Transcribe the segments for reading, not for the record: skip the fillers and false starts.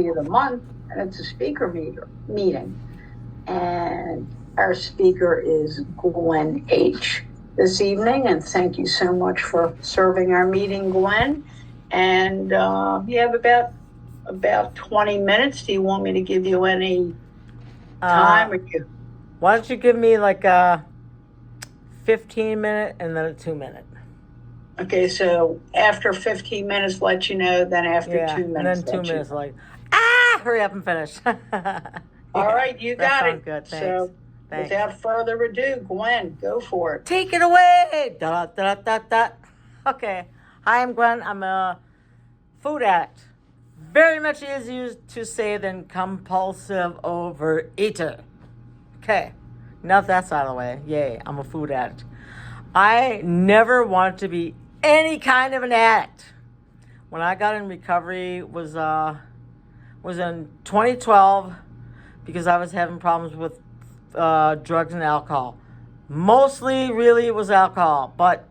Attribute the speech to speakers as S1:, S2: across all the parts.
S1: of the month, and it's a speaker meeting. And our speaker is Gwen H. this evening, and thank you so much for serving our meeting, Gwen. And you have about 20 minutes. Do you want me to give you any time?
S2: Why don't you give me like a 15-minute and then a 2-minute?
S1: Okay, so after 15 minutes, let you know, then after 2 minutes.
S2: And then 2 minutes, hurry up and finish.
S1: All right, you got it.
S2: Good. Thanks.
S1: So, without further ado, Gwen, go for it.
S2: Take it away. Okay. Hi, I'm Gwen. I'm a food addict. Very much easier to say than compulsive overeater. Okay. Now that's out of the way. Yay, I'm a food addict. I never wanted to be any kind of an addict. When I got in recovery was in 2012 because I was having problems with drugs and alcohol. Mostly, really, it was alcohol, but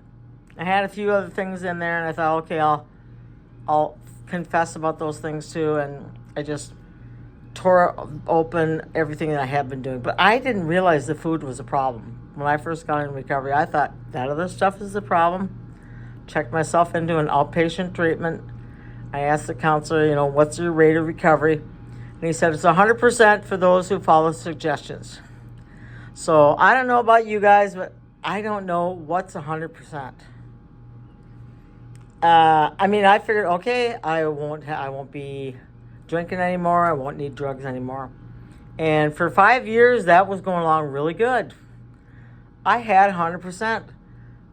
S2: I had a few other things in there, and I thought, okay, I'll confess about those things too, and I just tore open everything that I had been doing. But I didn't realize the food was a problem. When I first got in recovery, I thought that other stuff is the problem. Checked myself into an outpatient treatment. I asked the counselor, what's your rate of recovery? And he said it's 100% for those who follow suggestions. So I don't know about you guys, but I don't know what's 100%. I figured, okay, I won't be drinking anymore. I won't need drugs anymore. And for 5 years, that was going along really good. I had 100%.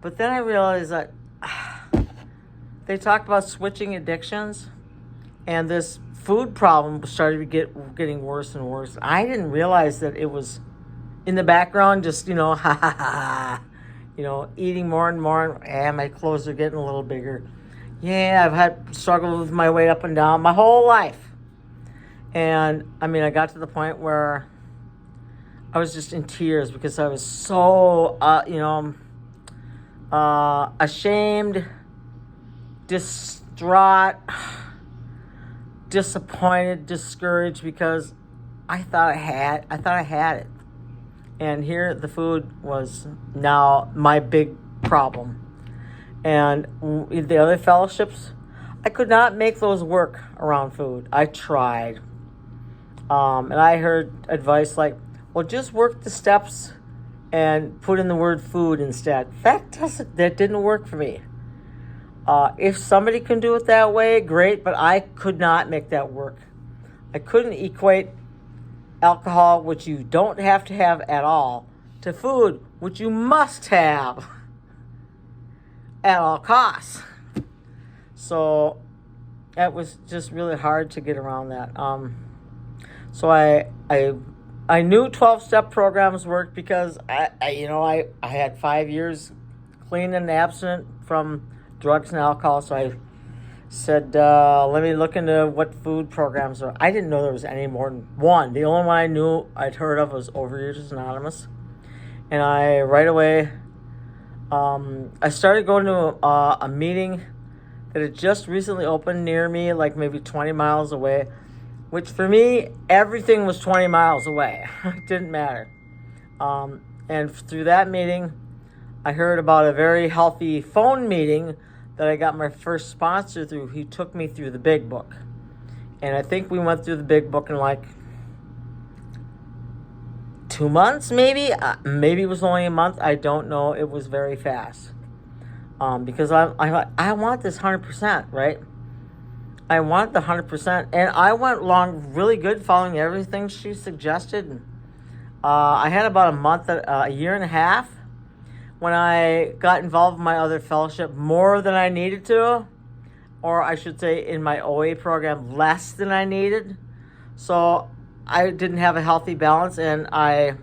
S2: But then I realized that they talked about switching addictions, and this food problem started getting worse and worse. I didn't realize that it was in the background, just, eating more and more, and my clothes are getting a little bigger. Yeah, I've had struggled with my weight up and down my whole life. And, I got to the point where I was just in tears because I was so, ashamed, distraught, disappointed, discouraged, because I thought I had it. And here the food was now my big problem. And the other fellowships, I could not make those work around food. I tried. And I heard advice like, well, just work the steps and put in the word food instead. That didn't work for me. If somebody can do it that way, great, but I could not make that work. I couldn't equate alcohol, which you don't have to have at all, to food, which you must have at all costs. So it was just really hard to get around that. So I knew 12-step programs worked because I had 5 years clean and abstinent from drugs and alcohol. So I said, let me look into what food programs are. I didn't know there was any more than one. The only one I knew I'd heard of was Overeaters Anonymous. And I right away, I started going to a meeting that had just recently opened near me, like maybe 20 miles away, which for me, everything was 20 miles away. It didn't matter. And through that meeting, I heard about a very healthy phone meeting that I got my first sponsor through. He took me through the big book. And I think we went through the big book in like 2 months, maybe. Maybe it was only a month. I don't know. It was very fast. Because I want this 100%, right? I want the 100%. And I went along really good following everything she suggested. I had about a year and a half when I got involved in my other fellowship more than I needed to. Or I should say in my OA program less than I needed. So I didn't have a healthy balance, and I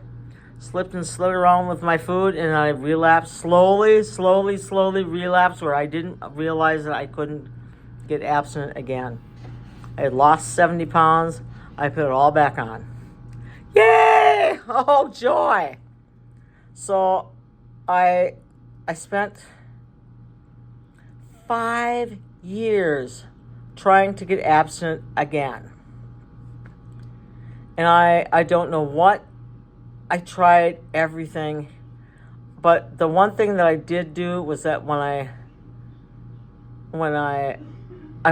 S2: slipped and slid around with my food, and I relapsed slowly relapsed, where I didn't realize that I couldn't get abstinent again. I had lost 70 pounds. I put it all back on. Yay! Oh, joy! So I spent 5 years trying to get abstinent again. And I don't know what. I tried everything. But the one thing that I did do was that when I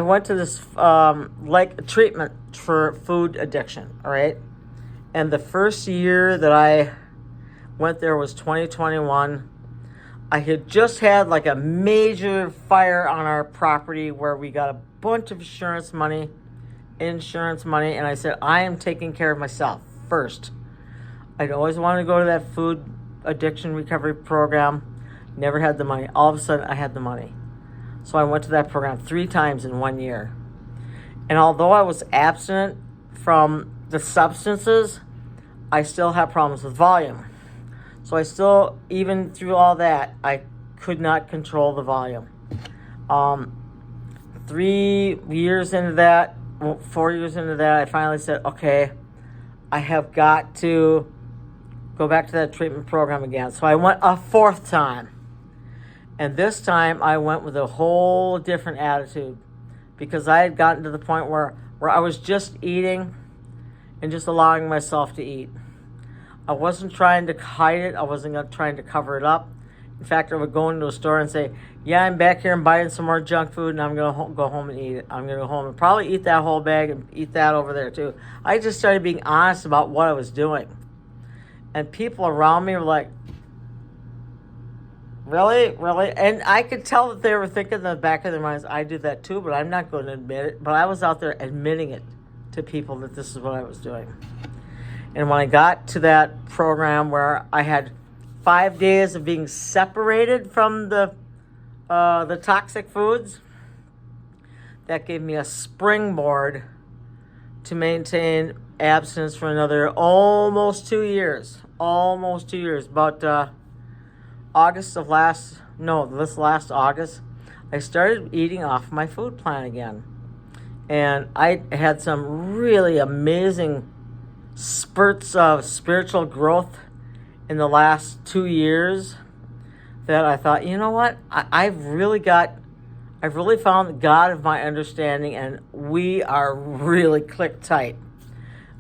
S2: went to this like treatment for food addiction, all right? And the first year that I went there was 2021. I had just had like a major fire on our property where we got a bunch of insurance money, and I said, I am taking care of myself first. I'd always wanted to go to that food addiction recovery program, never had the money. All of a sudden, I had the money. So I went to that program 3 times in 1 year. And although I was abstinent from the substances, I still had problems with volume. So I still, even through all that, I could not control the volume. 3 years into that, 4 years into that, I finally said, okay, I have got to go back to that treatment program again. So I went a 4th time. And this time I went with a whole different attitude because I had gotten to the point where I was just eating and just allowing myself to eat. I wasn't trying to hide it. I wasn't trying to cover it up. In fact, I would go into a store and say, yeah, I'm back here and buying some more junk food and I'm going to go home and eat it. I'm going to go home and probably eat that whole bag and eat that over there too. I just started being honest about what I was doing. And people around me were like, really? Really? And I could tell that they were thinking in the back of their minds, I do that too, but I'm not going to admit it. But I was out there admitting it to people that this is what I was doing. And when I got to that program where I had 5 days of being separated from the toxic foods, that gave me a springboard to maintain abstinence for another almost 2 years. Almost 2 years. About this last August, I started eating off my food plan again. And I had some really amazing spurts of spiritual growth in the last 2 years that I thought, you know what? I've really found the God of my understanding, and we are really clicked tight.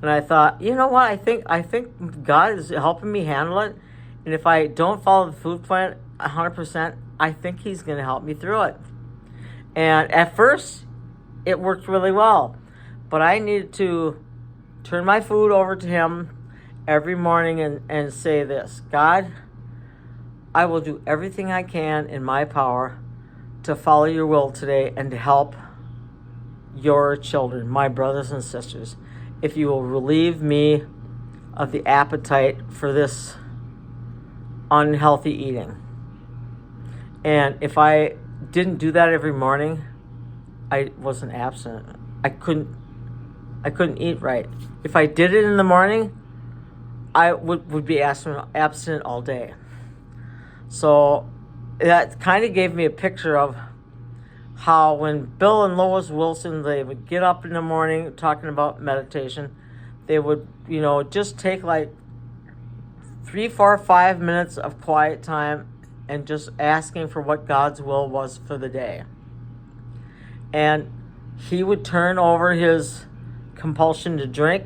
S2: And I thought, you know what? I think God is helping me handle it. And if I don't follow the food plan 100%, I think He's going to help me through it. And at first, it worked really well. But I needed to turn my food over to Him every morning and say this: God, I will do everything I can in my power to follow your will today and to help your children, my brothers and sisters. If you will relieve me of the appetite for this unhealthy eating. And if I didn't do that every morning, I wasn't abstinent. I couldn't eat right. If I did it in the morning, I would be abstinent all day. So that kind of gave me a picture of how when Bill and Lois Wilson, they would get up in the morning talking about meditation, they would, just take like 3, 4, 5 minutes of quiet time and just asking for what God's will was for the day. And he would turn over his compulsion to drink.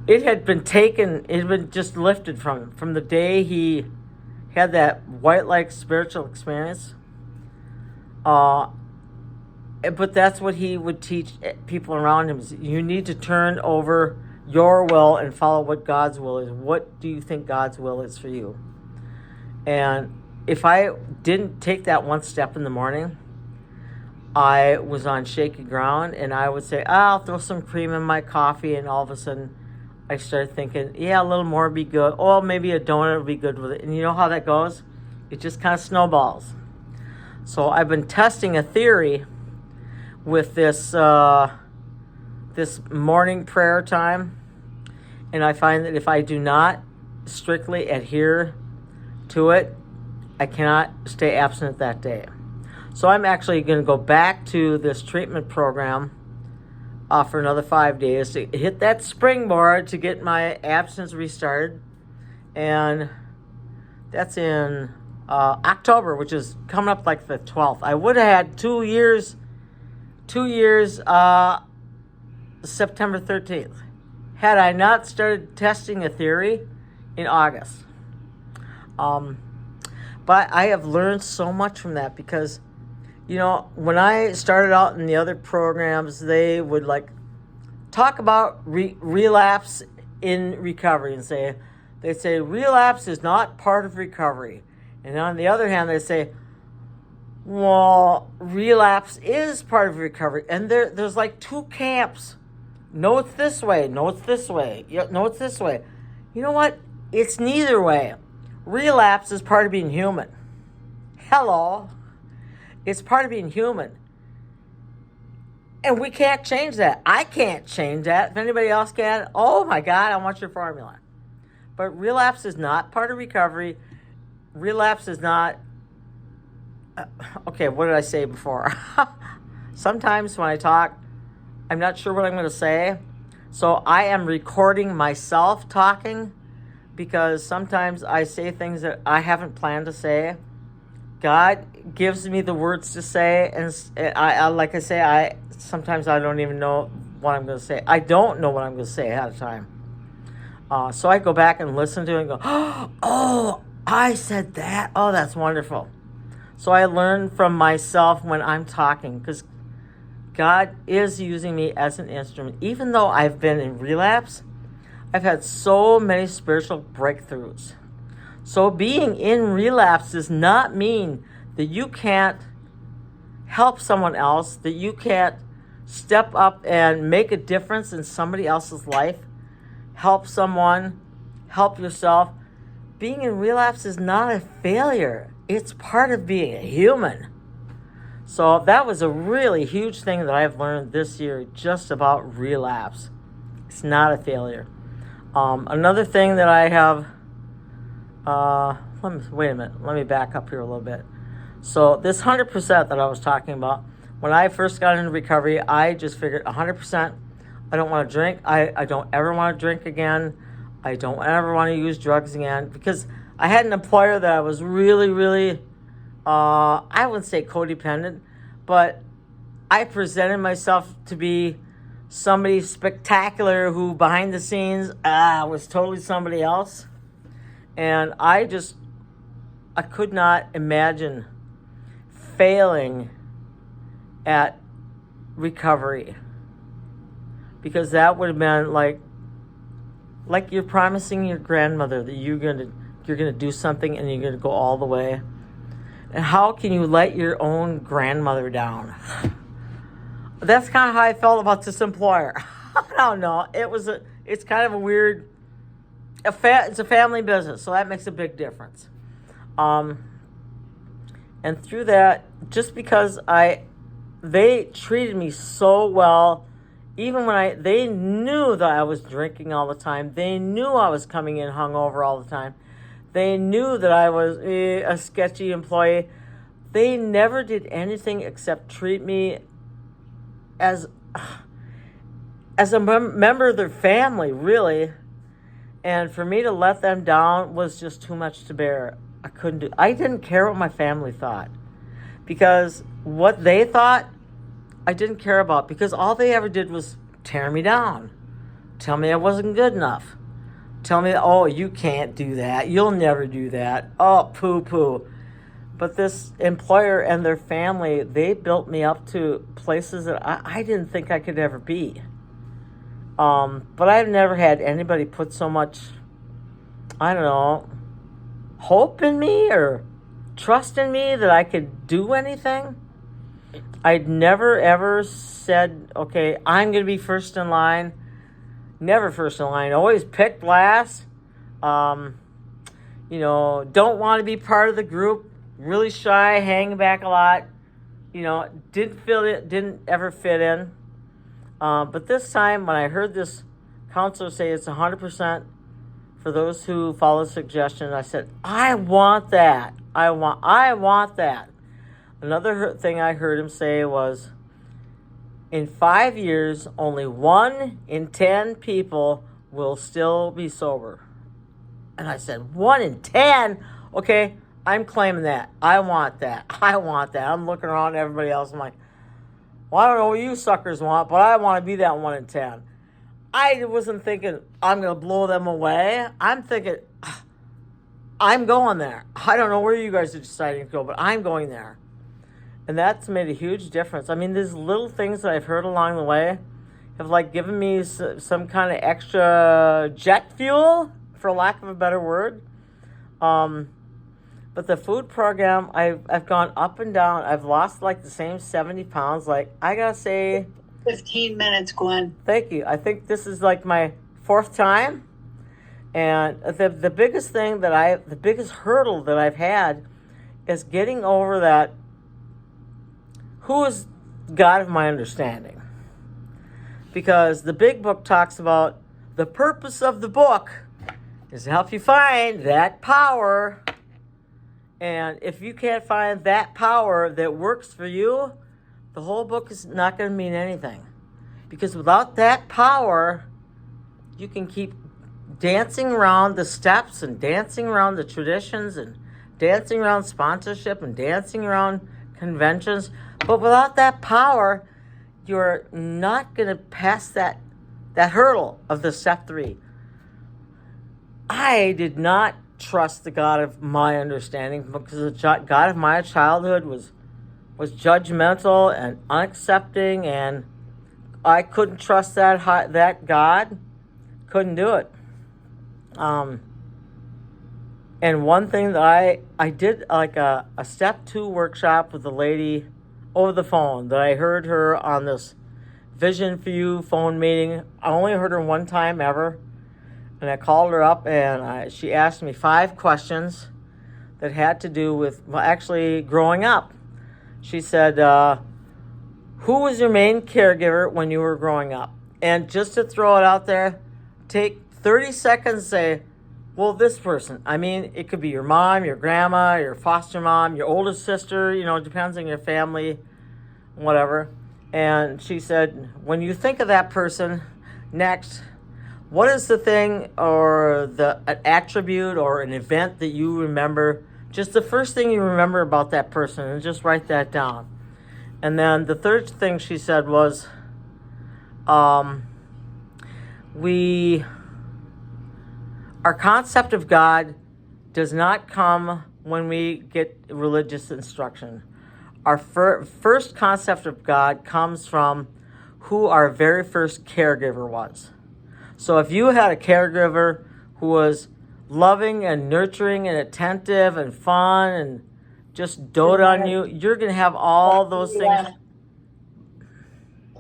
S2: It had been just lifted from him from the day he had that white-like spiritual experience. But that's what he would teach people around him. Is you need to turn over your will and follow what God's will is. What do you think God's will is for you? And if I didn't take that one step in the morning, I was on shaky ground, and I would say, I'll throw some cream in my coffee, and all of a sudden I started thinking, yeah, a little more would be good. Oh, maybe a donut would be good with it. And you know how that goes? It just kind of snowballs. So I've been testing a theory with this morning prayer time, and I find that if I do not strictly adhere to it, I cannot stay abstinent that day. So I'm actually going to go back to this treatment program for another 5 days to hit that springboard to get my abstinence restarted. And that's in October, which is coming up like the 12th. I would have had 2 years, September 13th, had I not started testing a theory in August. But I have learned so much from that because, when I started out in the other programs, they would talk about relapse in recovery and they'd say relapse is not part of recovery. And on the other hand, they say, well, relapse is part of recovery. And there's two camps. No, it's this way. No, it's this way. No, it's this way. You know what? It's neither way. Relapse is part of being human. Hello. It's part of being human. And we can't change that. I can't change that. If anybody else can, oh my God, I want your formula. But relapse is not part of recovery. Relapse is not... okay, what did I say before? Sometimes when I talk, I'm not sure what I'm going to say. So I am recording myself talking because sometimes I say things that I haven't planned to say. God gives me the words to say, and sometimes I don't even know what I'm going to say. I don't know what I'm going to say ahead of time. So I go back and listen to it and go, oh, I said that. Oh, that's wonderful. So I learn from myself when I'm talking because God is using me as an instrument. Even though I've been in relapse, I've had so many spiritual breakthroughs. So being in relapse does not mean that you can't help someone else, that you can't step up and make a difference in somebody else's life, help someone, help yourself. Being in relapse is not a failure. It's part of being a human. So that was a really huge thing that I've learned this year just about relapse. It's not a failure. Another thing that I have, wait a minute, let me back up here a little bit. So this 100% that I was talking about, when I first got into recovery, I just figured 100%, I don't want to drink. I don't ever want to drink again. I don't ever want to use drugs again because I had an employer that I was really, really, I wouldn't say codependent, but I presented myself to be somebody spectacular who behind the scenes was totally somebody else. And I could not imagine failing at recovery because that would have been like you're promising your grandmother that you're gonna do something and you're gonna go all the way. And how can you let your own grandmother down? That's kind of how I felt about this employer. I don't know. It's kind of a weird. It's a family business, so that makes a big difference. And through that, just because they treated me so well, even when they knew that I was drinking all the time. They knew I was coming in hungover all the time. They knew that I was a sketchy employee. They never did anything except treat me as a member of their family, really. And for me to let them down was just too much to bear. I didn't care what my family thought. Because what they thought, I didn't care about. Because all they ever did was tear me down. Tell me I wasn't good enough. Tell me, oh, you can't do that. You'll never do that. Oh, poo-poo. But this employer and their family, they built me up to places that I didn't think I could ever be. But I've never had anybody put so much, I don't know, hope in me or trust in me that I could do anything. I'd never, ever said, okay, I'm going to be first in line. Never first in line. Always picked last. Don't want to be part of the group. Really shy, hanging back a lot. Didn't ever fit in. But this time, when I heard this counselor say it's 100% for those who follow suggestion, I said, I want that. I want that. Another thing I heard him say was, in 5 years, only 1 in 10 people will still be sober. And I said, 1 in 10? Okay, I'm claiming that. I want that. I'm looking around at everybody else. I'm like, well, I don't know what you suckers want, but I want to be that 1 in 10. I wasn't thinking I'm going to blow them away. I'm thinking I'm going there. I don't know where you guys are deciding to go, but I'm going there. And that's made a huge difference. I mean, these little things that I've heard along the way have like given me some kind of extra jet fuel, for lack of a better word. But the food program, I've gone up and down. I've lost like the same 70 pounds. Like, I gotta say,
S1: 15 minutes, Gwen.
S2: thank you. I think this is like my 4th time. And the biggest thing the biggest hurdle that I've had is getting over that, who is God of my understanding? Because the big book talks about the purpose of the book is to help you find that power. And if you can't find that power that works for you, the whole book is not going to mean anything. Because without that power, you can keep dancing around the steps and dancing around the traditions and dancing around sponsorship and dancing around conventions. But without that power, you're not going to pass that hurdle of the step 3. I did not trust the God of my understanding, because the God of my childhood was judgmental and unaccepting, and I couldn't trust that God. Couldn't do it. And one thing that I did, like a step 2 workshop with a lady over the phone, that I heard her on this Vision for You phone meeting. I only heard her one time ever. And I called her up, and she asked me 5 questions that had to do with, well, actually growing up. She said, who was your main caregiver when you were growing up? And just to throw it out there, take 30 seconds and say, well, this person. I mean, it could be your mom, your grandma, your foster mom, your oldest sister, it depends on your family, whatever. And she said, when you think of that person, next, what is the thing or an attribute or an event that you remember, just the first thing you remember about that person, and just write that down. And then the third thing she said was, our concept of God does not come when we get religious instruction. Our first concept of God comes from who our very first caregiver was. So if you had a caregiver who was loving and nurturing and attentive and fun and just doted on you, you're going to have all those things.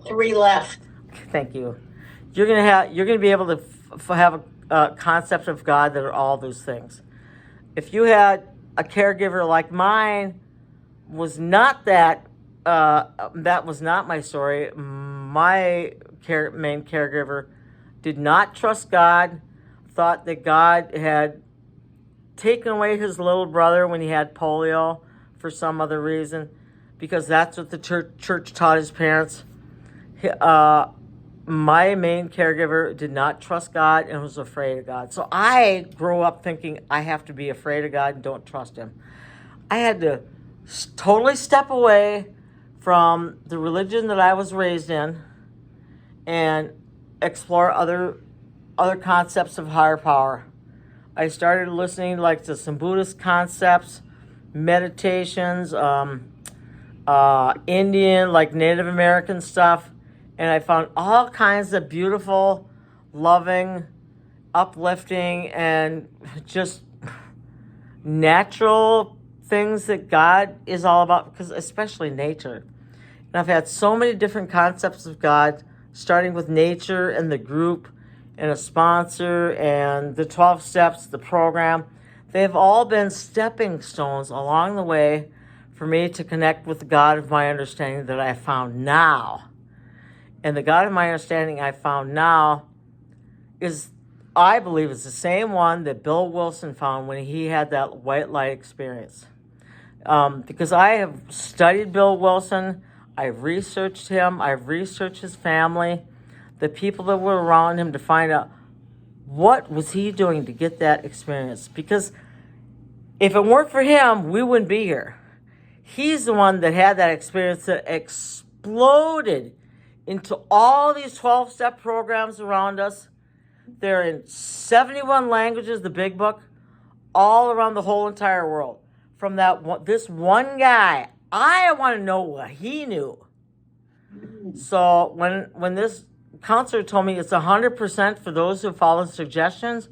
S1: 3 left.
S2: Thank you. You're going to be able to have a concept of God that are all those things. If you had a caregiver like mine, was not that was not my story. My main caregiver did not trust God, thought that God had taken away his little brother when he had polio for some other reason, because that's what the church taught his parents. My main caregiver did not trust God and was afraid of God. So I grew up thinking I have to be afraid of God and don't trust him. I had to totally step away from the religion that I was raised in and explore other concepts of higher power. I started listening to some Buddhist concepts, meditations, Indian, Native American stuff, and I found all kinds of beautiful, loving, uplifting, and just natural things that God is all about, because especially nature. And I've had so many different concepts of God, starting with nature and the group and a sponsor and the 12 steps, the program. They've all been stepping stones along the way for me to connect with the God of my understanding that I found now. And the God of my understanding I found now is, I believe, is the same one that Bill Wilson found when he had that white light experience. Because I have studied Bill Wilson, I've researched him, I've researched his family, the people that were around him, to find out what was he doing to get that experience. Because if it weren't for him, we wouldn't be here. He's the one that had that experience that exploded into all these 12-step programs around us. They're in 71 languages, the big book, all around the whole entire world. From this one guy, I want to know what he knew. So when this counselor told me it's 100% for those who follow suggestions,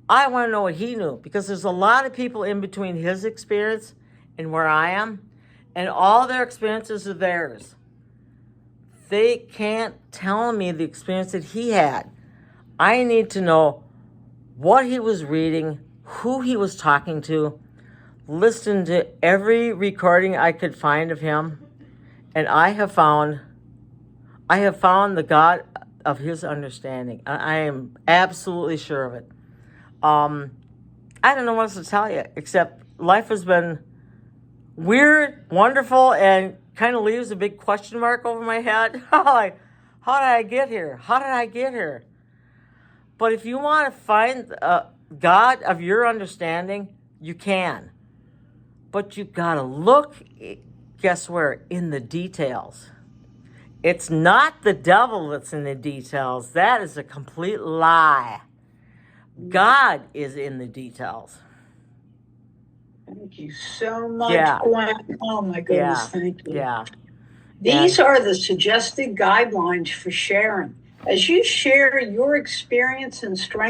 S2: I want to know what he knew, because there's a lot of people in between his experience and where I am, and all their experiences are theirs. They can't tell me the experience that he had. I need to know what he was reading, who he was talking to, listen to every recording I could find of him, and I have found the God of his understanding. I am absolutely sure of it. I don't know what else to tell you, except life has been weird, wonderful, and kind of leaves a big question mark over my head. Like, how did I get here? How did I get here? But if you want to find God of your understanding, you can. But you got to look, guess where? In the details. It's not the devil that's in the details. That is a complete lie. God is in the details.
S1: Thank you so much, Gwen. Oh my goodness, thank you.
S2: Yeah.
S1: These are the suggested guidelines for sharing. As you share your experience and strength,